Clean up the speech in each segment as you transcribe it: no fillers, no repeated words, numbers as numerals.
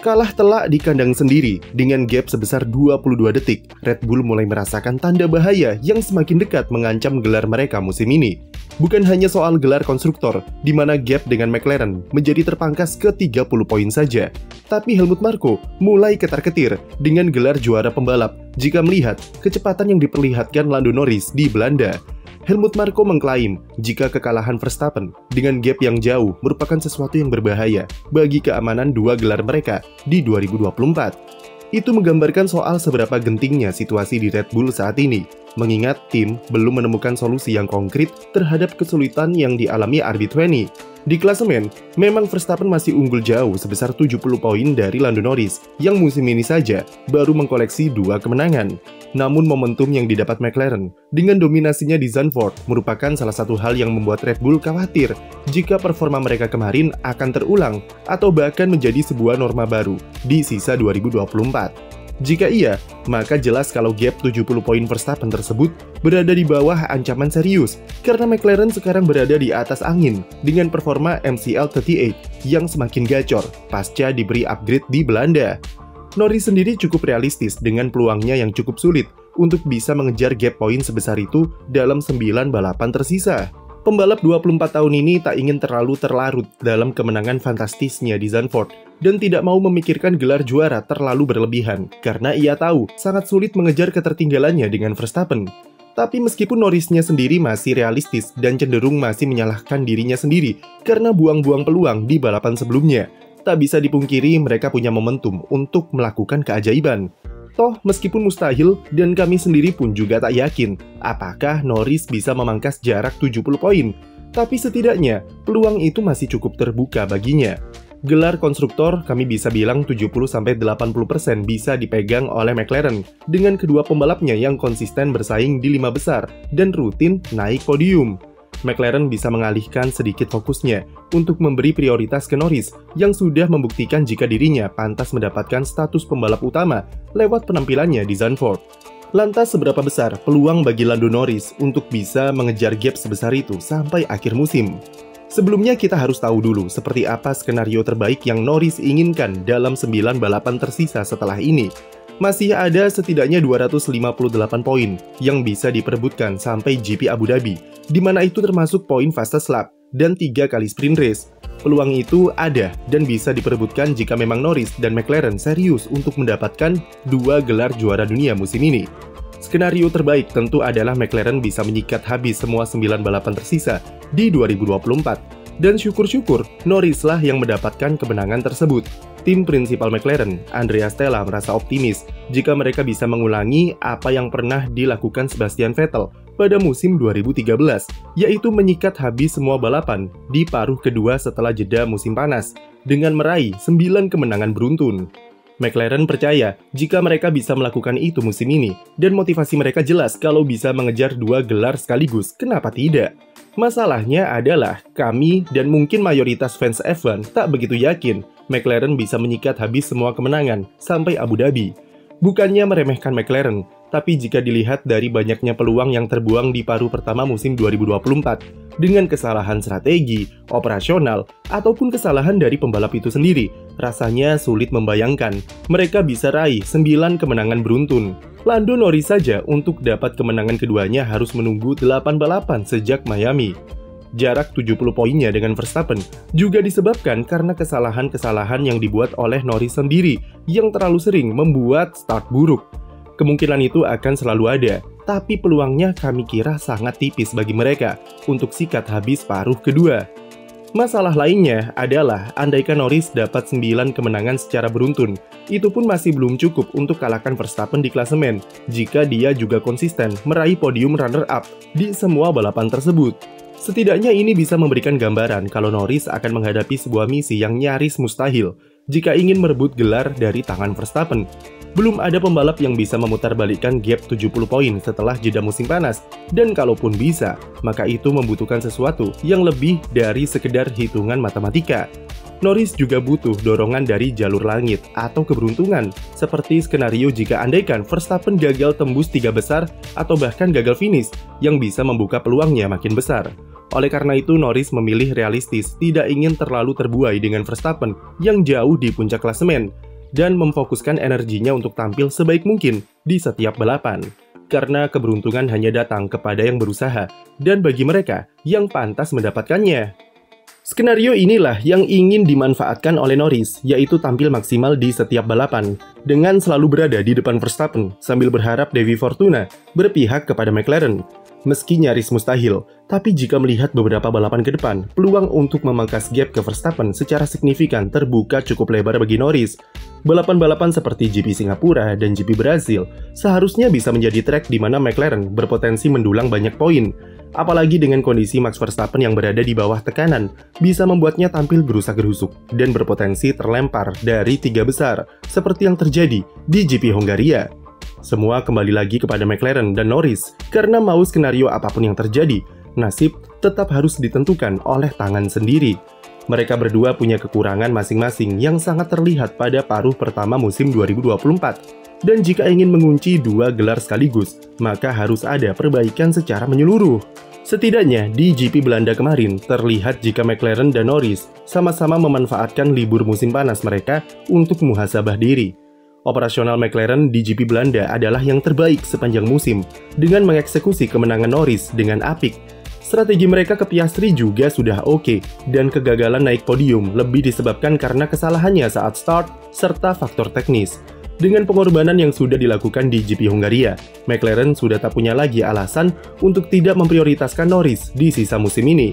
Kalah telak di kandang sendiri dengan gap sebesar 22 detik, Red Bull mulai merasakan tanda bahaya yang semakin dekat mengancam gelar mereka musim ini. Bukan hanya soal gelar konstruktor, di mana gap dengan McLaren menjadi terpangkas ke 30 poin saja, tapi Helmut Marko mulai ketar-ketir dengan gelar juara pembalap jika melihat kecepatan yang diperlihatkan Lando Norris di Belanda. Helmut Marko mengklaim jika kekalahan Verstappen dengan gap yang jauh merupakan sesuatu yang berbahaya bagi keamanan dua gelar mereka di 2024. Itu menggambarkan soal seberapa gentingnya situasi di Red Bull saat ini, mengingat tim belum menemukan solusi yang konkret terhadap kesulitan yang dialami RB20. Di klasemen, memang Verstappen masih unggul jauh sebesar 70 poin dari Lando Norris yang musim ini saja baru mengkoleksi 2 kemenangan. Namun momentum yang didapat McLaren dengan dominasinya di Zandvoort merupakan salah satu hal yang membuat Red Bull khawatir jika performa mereka kemarin akan terulang atau bahkan menjadi sebuah norma baru di sisa 2024. Jika iya, maka jelas kalau gap 70 poin Verstappen tersebut berada di bawah ancaman serius karena McLaren sekarang berada di atas angin dengan performa MCL38 yang semakin gacor pasca diberi upgrade di Belanda. Norris sendiri cukup realistis dengan peluangnya yang cukup sulit untuk bisa mengejar gap poin sebesar itu dalam 9 balapan tersisa. Pembalap 24 tahun ini tak ingin terlalu terlarut dalam kemenangan fantastisnya di Zandvoort dan tidak mau memikirkan gelar juara terlalu berlebihan karena ia tahu sangat sulit mengejar ketertinggalannya dengan Verstappen. Tapi meskipun Norrisnya sendiri masih realistis dan cenderung masih menyalahkan dirinya sendiri karena buang-buang peluang di balapan sebelumnya, tak bisa dipungkiri mereka punya momentum untuk melakukan keajaiban. Toh, meskipun mustahil, dan kami sendiri pun juga tak yakin apakah Norris bisa memangkas jarak 70 poin. Tapi setidaknya, peluang itu masih cukup terbuka baginya. Gelar konstruktor kami bisa bilang 70-80% bisa dipegang oleh McLaren, dengan kedua pembalapnya yang konsisten bersaing di 5 besar dan rutin naik podium. McLaren bisa mengalihkan sedikit fokusnya untuk memberi prioritas ke Norris yang sudah membuktikan jika dirinya pantas mendapatkan status pembalap utama lewat penampilannya di Zandvoort. Lantas seberapa besar peluang bagi Lando Norris untuk bisa mengejar gap sebesar itu sampai akhir musim? Sebelumnya kita harus tahu dulu seperti apa skenario terbaik yang Norris inginkan dalam 9 balapan tersisa setelah ini. Masih ada setidaknya 258 poin yang bisa diperebutkan sampai GP Abu Dhabi, di mana itu termasuk poin fastest lap dan 3 kali sprint race. Peluang itu ada dan bisa diperebutkan jika memang Norris dan McLaren serius untuk mendapatkan 2 gelar juara dunia musim ini. Skenario terbaik tentu adalah McLaren bisa menyikat habis semua 9 balapan tersisa di 2024. Dan syukur-syukur Norris lah yang mendapatkan kemenangan tersebut. Tim prinsipal McLaren, Andrea Stella, merasa optimis jika mereka bisa mengulangi apa yang pernah dilakukan Sebastian Vettel pada musim 2013, yaitu menyikat habis semua balapan di paruh kedua setelah jeda musim panas, dengan meraih 9 kemenangan beruntun. McLaren percaya jika mereka bisa melakukan itu musim ini, dan motivasi mereka jelas kalau bisa mengejar 2 gelar sekaligus, kenapa tidak? Masalahnya adalah kami dan mungkin mayoritas fans F1 tak begitu yakin McLaren bisa menyikat habis semua kemenangan sampai Abu Dhabi. Bukannya meremehkan McLaren, tapi jika dilihat dari banyaknya peluang yang terbuang di paruh pertama musim 2024, dengan kesalahan strategi, operasional, ataupun kesalahan dari pembalap itu sendiri, rasanya sulit membayangkan mereka bisa raih 9 kemenangan beruntun. Lando Norris saja untuk dapat kemenangan keduanya harus menunggu 8 balapan sejak Miami. Jarak 70 poinnya dengan Verstappen juga disebabkan karena kesalahan-kesalahan yang dibuat oleh Norris sendiri yang terlalu sering membuat start buruk. Kemungkinan itu akan selalu ada, tapi peluangnya kami kira sangat tipis bagi mereka untuk sikat habis paruh kedua. Masalah lainnya adalah andaikan Norris dapat 9 kemenangan secara beruntun, itu pun masih belum cukup untuk kalahkan Verstappen di klasemen jika dia juga konsisten meraih podium runner-up di semua balapan tersebut. Setidaknya ini bisa memberikan gambaran kalau Norris akan menghadapi sebuah misi yang nyaris mustahil jika ingin merebut gelar dari tangan Verstappen. Belum ada pembalap yang bisa memutarbalikkan gap 70 poin setelah jeda musim panas, dan kalaupun bisa, maka itu membutuhkan sesuatu yang lebih dari sekedar hitungan matematika. Norris juga butuh dorongan dari jalur langit atau keberuntungan, seperti skenario jika andaikan Verstappen gagal tembus 3 besar atau bahkan gagal finish, yang bisa membuka peluangnya makin besar. Oleh karena itu, Norris memilih realistis, tidak ingin terlalu terbuai dengan Verstappen yang jauh di puncak klasemen. dan memfokuskan energinya untuk tampil sebaik mungkin di setiap balapan. Karena keberuntungan hanya datang kepada yang berusaha, dan bagi mereka yang pantas mendapatkannya. Skenario inilah yang ingin dimanfaatkan oleh Norris, yaitu tampil maksimal di setiap balapan, dengan selalu berada di depan Verstappen, sambil berharap Devi Fortuna berpihak kepada McLaren. Meski nyaris mustahil, tapi jika melihat beberapa balapan ke depan, peluang untuk memangkas gap ke Verstappen secara signifikan terbuka cukup lebar bagi Norris. Balapan-balapan seperti GP Singapura dan GP Brazil seharusnya bisa menjadi track di mana McLaren berpotensi mendulang banyak poin. Apalagi dengan kondisi Max Verstappen yang berada di bawah tekanan, bisa membuatnya tampil gerusak-gerusuk dan berpotensi terlempar dari 3 besar, seperti yang terjadi di GP Hongaria. Semua kembali lagi kepada McLaren dan Norris, karena mau skenario apapun yang terjadi, nasib tetap harus ditentukan oleh tangan sendiri. Mereka berdua punya kekurangan masing-masing yang sangat terlihat pada paruh pertama musim 2024. Dan jika ingin mengunci 2 gelar sekaligus, maka harus ada perbaikan secara menyeluruh. Setidaknya di GP Belanda kemarin, terlihat jika McLaren dan Norris sama-sama memanfaatkan libur musim panas mereka untuk muhasabah diri. Operasional McLaren di GP Belanda adalah yang terbaik sepanjang musim, dengan mengeksekusi kemenangan Norris dengan apik. Strategi mereka ke Piastri juga sudah oke, dan kegagalan naik podium lebih disebabkan karena kesalahannya saat start, serta faktor teknis. Dengan pengorbanan yang sudah dilakukan di GP Hongaria, McLaren sudah tak punya lagi alasan untuk tidak memprioritaskan Norris di sisa musim ini.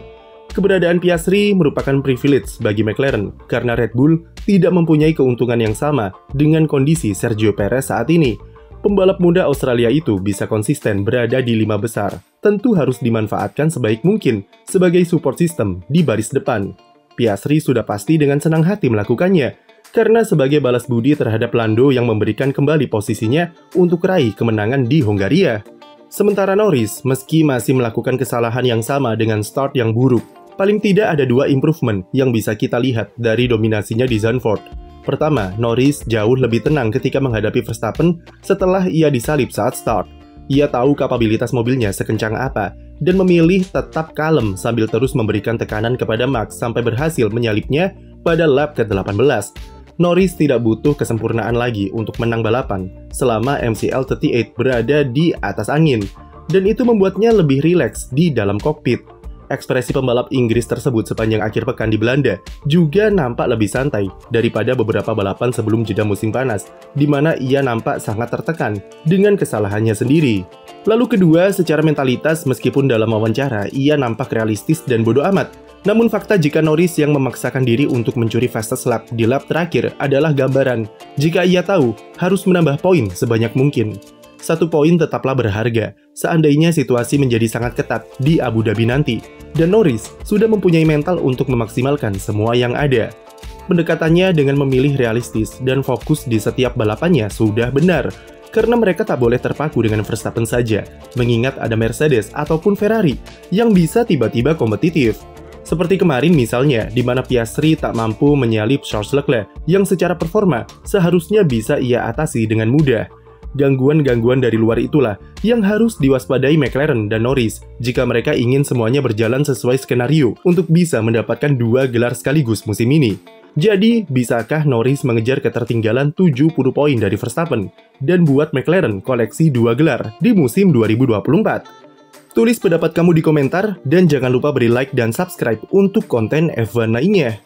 Keberadaan Piastri merupakan privilege bagi McLaren karena Red Bull tidak mempunyai keuntungan yang sama dengan kondisi Sergio Perez saat ini. Pembalap muda Australia itu bisa konsisten berada di 5 besar, tentu harus dimanfaatkan sebaik mungkin sebagai support system di baris depan. Piastri sudah pasti dengan senang hati melakukannya, karena sebagai balas budi terhadap Lando yang memberikan kembali posisinya untuk raih kemenangan di Hongaria. Sementara Norris, meski masih melakukan kesalahan yang sama dengan start yang buruk, paling tidak ada 2 improvement yang bisa kita lihat dari dominasinya di Zandvoort. Pertama, Norris jauh lebih tenang ketika menghadapi Verstappen setelah ia disalip saat start. Ia tahu kapabilitas mobilnya sekencang apa, dan memilih tetap kalem sambil terus memberikan tekanan kepada Max sampai berhasil menyalipnya pada lap ke-18. Norris tidak butuh kesempurnaan lagi untuk menang balapan selama MCL38 berada di atas angin, dan itu membuatnya lebih rileks di dalam kokpit. Ekspresi pembalap Inggris tersebut sepanjang akhir pekan di Belanda juga nampak lebih santai daripada beberapa balapan sebelum jeda musim panas, di mana ia nampak sangat tertekan dengan kesalahannya sendiri. Lalu kedua, secara mentalitas meskipun dalam wawancara ia nampak realistis dan bodoh amat. Namun fakta jika Norris yang memaksakan diri untuk mencuri fastest lap di lap terakhir adalah gambaran jika ia tahu harus menambah poin sebanyak mungkin. 1 poin tetaplah berharga seandainya situasi menjadi sangat ketat di Abu Dhabi nanti, dan Norris sudah mempunyai mental untuk memaksimalkan semua yang ada. Pendekatannya dengan memilih realistis dan fokus di setiap balapannya sudah benar, karena mereka tak boleh terpaku dengan Verstappen saja, mengingat ada Mercedes ataupun Ferrari yang bisa tiba-tiba kompetitif. Seperti kemarin misalnya, di mana Piastri tak mampu menyalip Charles Leclerc yang secara performa seharusnya bisa ia atasi dengan mudah. Gangguan-gangguan dari luar itulah yang harus diwaspadai McLaren dan Norris jika mereka ingin semuanya berjalan sesuai skenario untuk bisa mendapatkan 2 gelar sekaligus musim ini. Jadi, bisakah Norris mengejar ketertinggalan 70 poin dari Verstappen dan buat McLaren koleksi 2 gelar di musim 2024? Tulis pendapat kamu di komentar dan jangan lupa beri like dan subscribe untuk konten F1 lainnya.